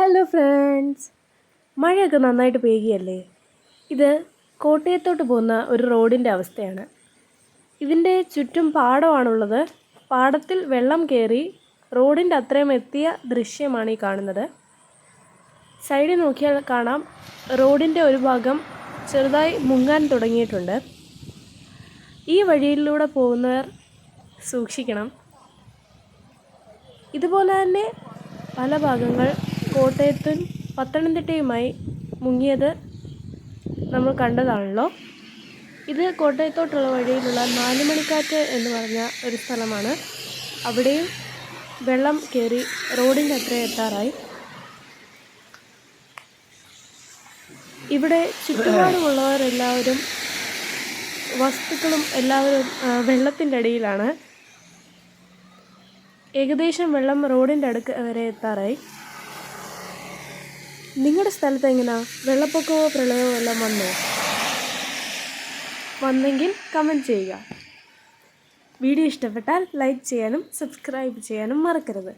Hello friends, മഴയൊക്കെ നന്നായിട്ട് പെയ്യുകയല്ലേ. ഇത് കോട്ടയത്തോട്ട് പോകുന്ന ഒരു റോഡിൻ്റെ അവസ്ഥയാണ്. ഇതിൻ്റെ ചുറ്റും പാടമാണുള്ളത്. പാടത്തിൽ വെള്ളം കയറി റോഡിൻ്റെ അത്രയും എത്തിയ ദൃശ്യമാണ് ഈ കാണുന്നത്. സൈഡിൽ നോക്കിയാൽ കാണാം, റോഡിൻ്റെ ഒരു ഭാഗം ചെറുതായി മുങ്ങാൻ തുടങ്ങിയിട്ടുണ്ട്. ഈ വഴിയിലൂടെ പോകുന്നവർ സൂക്ഷിക്കണം. ഇതുപോലെ തന്നെ പല ഭാഗങ്ങൾ കോട്ടയത്തും പത്തനംതിട്ടയുമായി മുങ്ങിയത് നമ്മൾ കണ്ടതാണല്ലോ. ഇത് കോട്ടയത്തോട്ടുള്ള വഴിയിലുള്ള നാലുമണിക്കാറ്റ് എന്ന് പറഞ്ഞ ഒരു സ്ഥലമാണ്. അവിടെയും വെള്ളം കയറി റോഡിൻ്റെ അത്ര എത്താറായി. ഇവിടെ ചുറ്റുപാടുമുള്ളവരെല്ലാവരും വസ്തുക്കളും എല്ലാവരും വെള്ളത്തിൻ്റെ അടിയിലാണ്. ഏകദേശം വെള്ളം റോഡിൻ്റെ അടുക്ക് വരെ എത്താറായി. നിങ്ങളുടെ സ്ഥലത്ത് എങ്ങനെയാ? വെള്ളപ്പൊക്കമോ പ്രളയമോ എല്ലാം വന്നെങ്കിൽ കമൻറ്റ് ചെയ്യുക. വീഡിയോ ഇഷ്ടപ്പെട്ടാൽ ലൈക്ക് ചെയ്യാനും സബ്സ്ക്രൈബ് ചെയ്യാനും മറക്കരുത്.